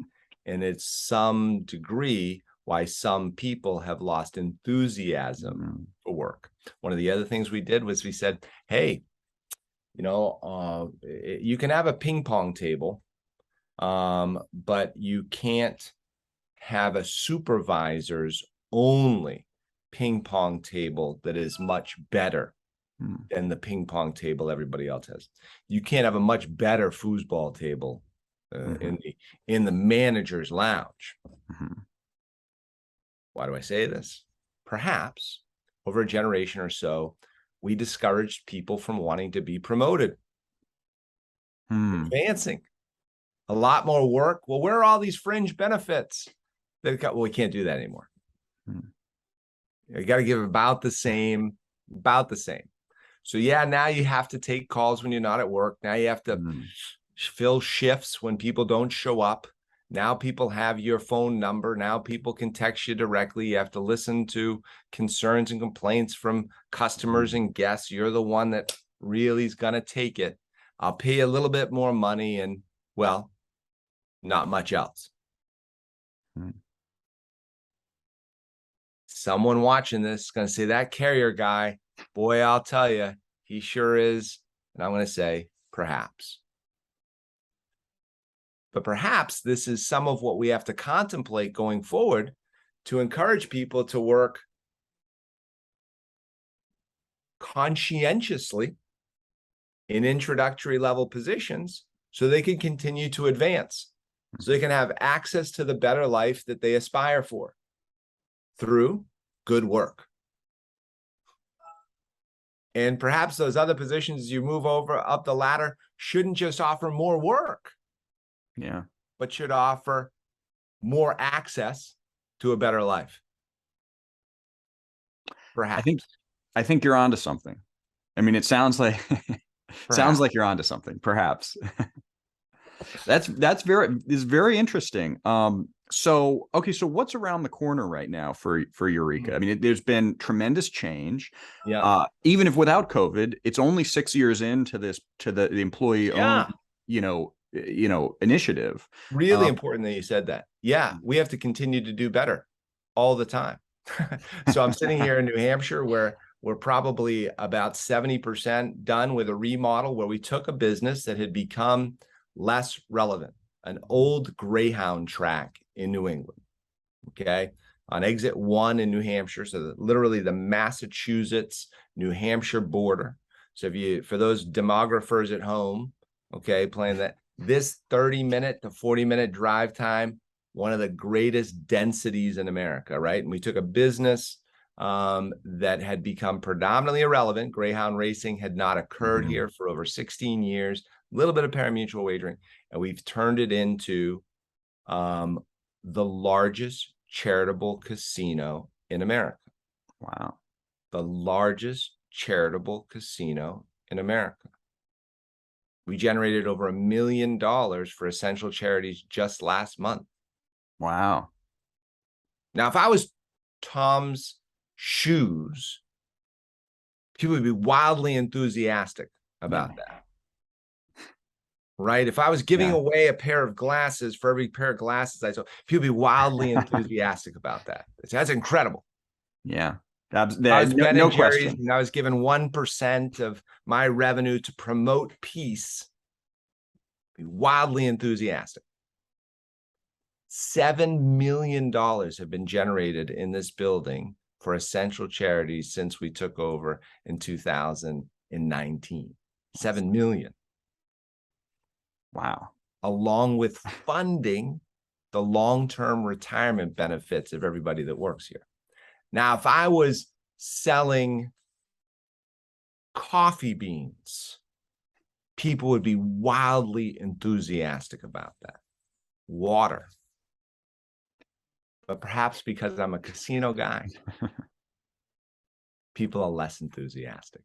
And it's some degree why some people have lost enthusiasm for work. One of the other things we did was we said, hey, you can have a ping pong table, but you can't have a supervisor's only ping pong table that is much better than the ping pong table everybody else has. You can't have a much better foosball table in the manager's lounge. Why do I say this? Perhaps over a generation or so, we discouraged people from wanting to be promoted, advancing. A lot more work. Well, where are all these fringe benefits? Well, we can't do that anymore. You got to give about the same. So yeah, now you have to take calls when you're not at work. Now you have to fill shifts when people don't show up. Now people have your phone number. Now people can text you directly. You have to listen to concerns and complaints from customers and guests. You're the one that really is going to take it. I'll pay you a little bit more money and, well, not much else. Someone watching this is going to say, that carrier guy, boy, I'll tell you, he sure is. And I'm going to say, perhaps. But perhaps this is some of what we have to contemplate going forward to encourage people to work conscientiously in introductory level positions so they can continue to advance, so they can have access to the better life that they aspire for through good work. And perhaps those other positions, as you move over up the ladder, shouldn't just offer more work, but should offer more access to a better life. Perhaps. I think you're onto something. I mean, it sounds like you're onto something. Perhaps. That's very interesting. So what's around the corner right now for Eureka? I mean, there's been tremendous change. Even if without COVID, it's only 6 years into this, to the employee owned initiative. Really important that you said that. Yeah, we have to continue to do better all the time. So I'm sitting here in New Hampshire where we're probably about 70% done with a remodel where we took a business that had become less relevant, an old Greyhound track in New England, okay, on exit 1 in New Hampshire. So literally the Massachusetts, New Hampshire border. So for those demographers at home, okay, playing that, this 30-minute to 40-minute drive time, one of the greatest densities in America, right? And we took a business that had become predominantly irrelevant. Greyhound racing had not occurred here for over 16 years, a little bit of pari-mutuel wagering, and we've turned it into the largest charitable casino in America. Wow. The largest charitable casino in America. We generated over $1 million for essential charities just last month. Wow. Now, if I was Tom's shoes, people would be wildly enthusiastic about that. Right? If I was giving away a pair of glasses for every pair of glasses I sold, people would be wildly enthusiastic about that. That's incredible. Yeah. I was No question. and I was given 1% of my revenue to promote peace. Be wildly enthusiastic. $7 million have been generated in this building for essential charities since we took over in 2019. 7 million. Wow. Along with funding the long-term retirement benefits of everybody that works here. Now, if I was selling coffee beans, people would be wildly enthusiastic about that. Water. But perhaps because I'm a casino guy, people are less enthusiastic.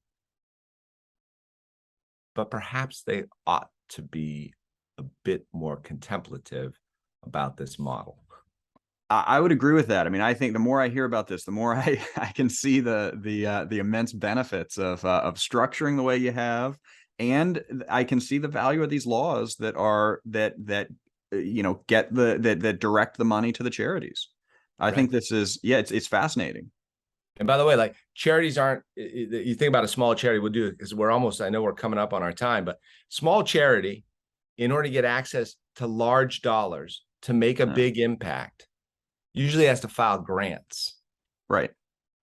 But perhaps they ought to be a bit more contemplative about this model. I would agree with that. I mean, I think the more I hear about this, the more I can see the immense benefits of structuring the way you have, and I can see the value of these laws that direct the money to the charities. I think this is it's fascinating. And by the way, like charities aren't, you think about a small charity, we'll do it because I know we're coming up on our time, but small charity, in order to get access to large dollars to make a big impact, usually has to file grants. Right.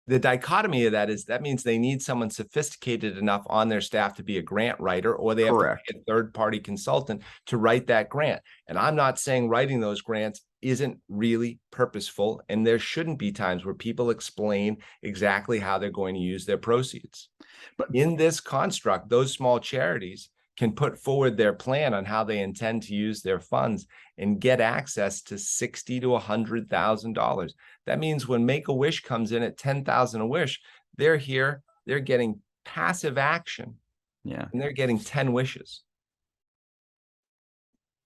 The dichotomy of that is that means they need someone sophisticated enough on their staff to be a grant writer, or they have to pay a third-party consultant to write that grant. And I'm not saying writing those grants isn't really purposeful, and there shouldn't be times where people explain exactly how they're going to use their proceeds. But in this construct, those small charities can put forward their plan on how they intend to use their funds and get access to $60,000 to $100,000. That means when Make-A-Wish comes in at $10,000 a wish, they're here, they're getting passive action. Yeah. And they're getting 10 wishes.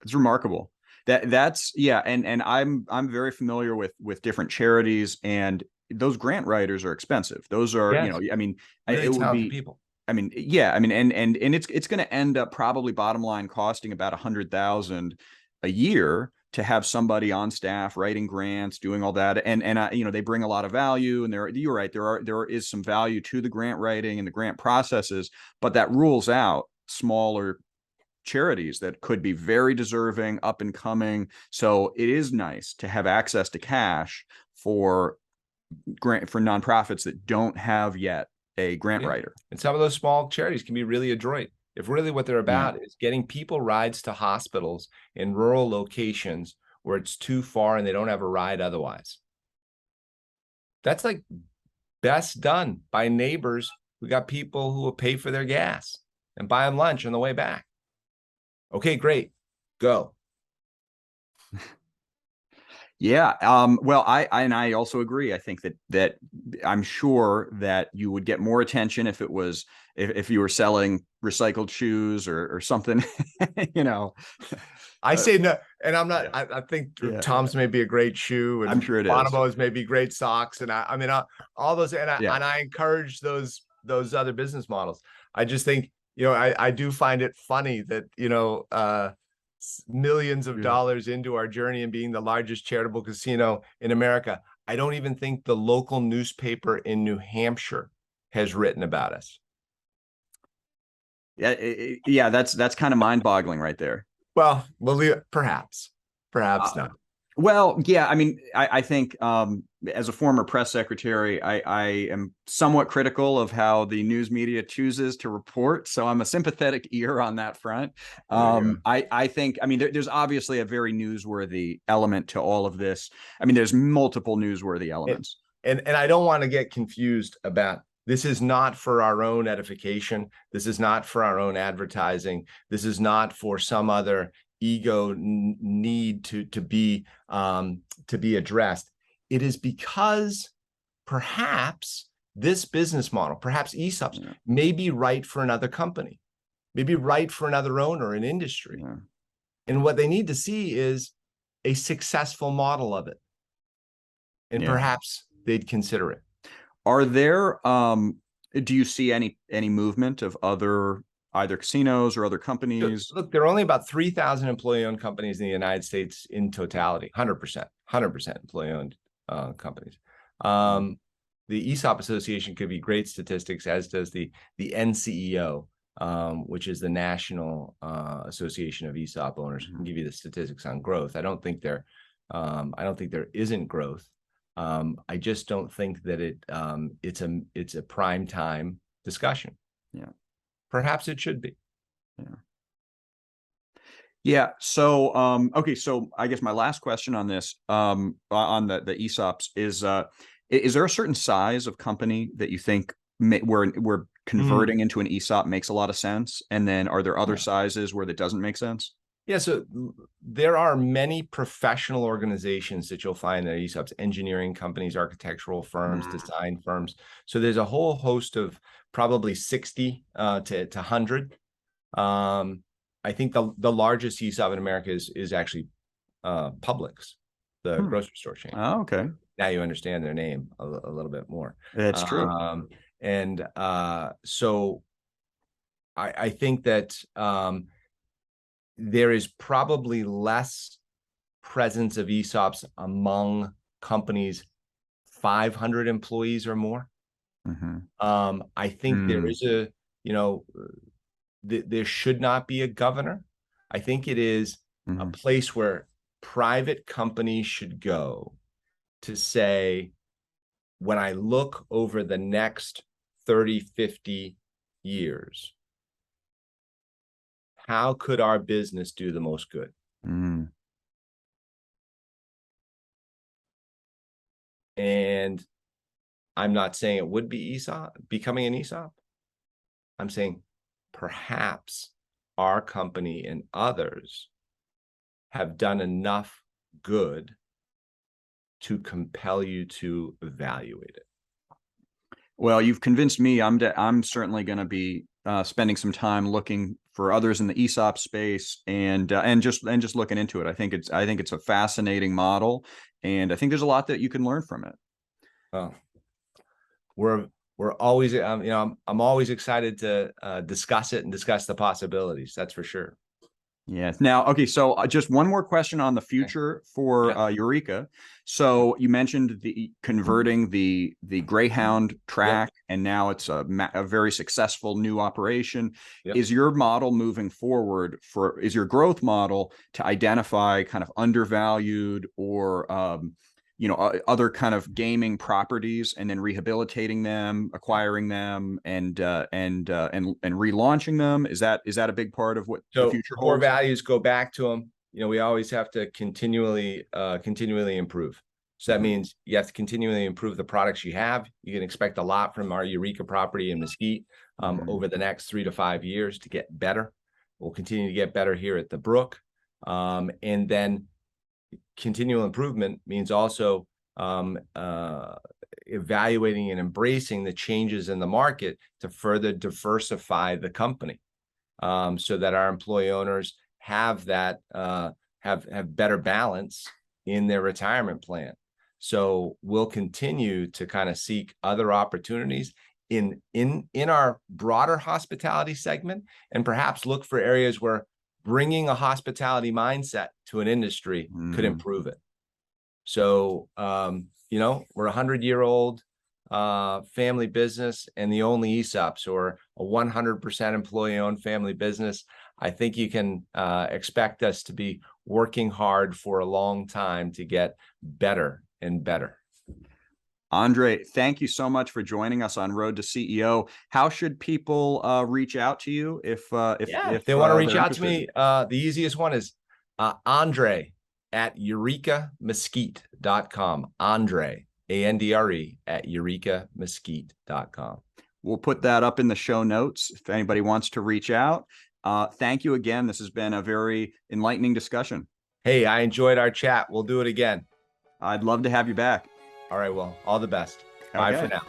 It's remarkable. That's and I'm very familiar with different charities, and those grant writers are expensive. Those are, I mean, really it would be people. I mean, yeah, I mean, and it's going to end up probably bottom line costing about $100,000 a year to have somebody on staff writing grants, doing all that, and they bring a lot of value, and you're right, there is some value to the grant writing and the grant processes, but that rules out smaller charities that could be very deserving, up and coming. So it is nice to have access to cash for nonprofits that don't have yet a grant writer. And some of those small charities can be really adroit. If really what they're about is getting people rides to hospitals in rural locations where it's too far and they don't have a ride otherwise. That's like best done by neighbors who got people who will pay for their gas and buy them lunch on the way back. Okay, great. Go. Yeah. Well, I also agree. I think that I'm sure that you would get more attention if it was if you were selling recycled shoes or something, I say no, and I'm not. I think Tom's may be a great shoe, and I'm sure it is. Bonomo's may be great socks, and I mean all those, and I encourage those other business models. I just think I do find it funny that, millions of dollars into our journey and being the largest charitable casino in America, I don't even think the local newspaper in New Hampshire has written about us. Yeah, that's kind of mind-boggling right there. Well, perhaps not. Well, yeah, I mean, I think as a former press secretary, I am somewhat critical of how the news media chooses to report. So I'm a sympathetic ear on that front. I think, I mean, there's obviously a very newsworthy element to all of this. I mean, there's multiple newsworthy elements. And I don't want to get confused about, this is not for our own edification. This is not for our own advertising. This is not for some other ego need to be addressed. It is because perhaps this business model, perhaps ESOPs, may be right for another company, maybe right for another owner in industry. And what they need to see is a successful model of it. And perhaps they'd consider it. Are there, do you see any movement of either casinos or other companies? Look, there are only about 3,000 employee-owned companies in the United States in totality, 100% employee-owned companies. The ESOP Association could be great statistics, as does the NCEO, which is the National Association of ESOP Owners. Can give you the statistics on growth. I don't think there isn't growth. I just don't think that it's a prime time discussion. Perhaps it should be. Yeah. So, okay. So I guess my last question on this, on the ESOPs is there a certain size of company that you think where converting into an ESOP makes a lot of sense? And then are there other sizes where that doesn't make sense? Yeah, so there are many professional organizations that you'll find that are ESOPs: engineering companies, architectural firms, design firms. So there's a whole host of probably 60 to 100. I think the largest ESOP in America is actually Publix, the grocery store chain. Oh, okay. Now you understand their name a little bit more. That's true. So I think that there is probably less presence of ESOPs among companies 500 employees or more. I think there is there should not be a governor. I think it is a place where private companies should go to say, when I look over the next 30, 50 years, how could our business do the most good? And I'm not saying it would be ESOP, becoming an ESOP. I'm saying perhaps our company and others have done enough good to compel you to evaluate it. Well, you've convinced me. I'm certainly going to be spending some time looking for others in the ESOP space and just looking into it. I think it's a fascinating model, and I think there's a lot that you can learn from it. Well, we're always I'm always excited to discuss it and discuss the possibilities. That's for sure. Yes. Now, okay. So just one more question on the future for Eureka. So you mentioned the converting the Greyhound track, and now it's a very successful new operation. Is your model moving forward is your growth model to identify kind of undervalued or other kind of gaming properties, and then rehabilitating them, acquiring them, and relaunching them? Is that a big part of what the future holds? Core values, go back to them. We always have to continually improve. So that means you have to continually improve the products you have. You can expect a lot from our Eureka property in Mesquite over the next 3 to 5 years to get better. We'll continue to get better here at the Brook, and then continual improvement means also evaluating and embracing the changes in the market to further diversify the company, so that our employee owners have that have better balance in their retirement plan. So we'll continue to kind of seek other opportunities in our broader hospitality segment, and perhaps look for areas where bringing a hospitality mindset to an industry could improve it. So, we're a 100-year-old family business and the only ESOPs, or a 100% employee-owned family business. I think you can expect us to be working hard for a long time to get better and better. Andre, thank you so much for joining us on Road to CEO. How should people reach out to you if they want to reach out to me? The easiest one is Andre at eurekamesquite.com. Andre, Andre, at eurekamesquite.com. We'll put that up in the show notes if anybody wants to reach out. Thank you again. This has been a very enlightening discussion. Hey, I enjoyed our chat. We'll do it again. I'd love to have you back. All right, well, all the best. Bye for now.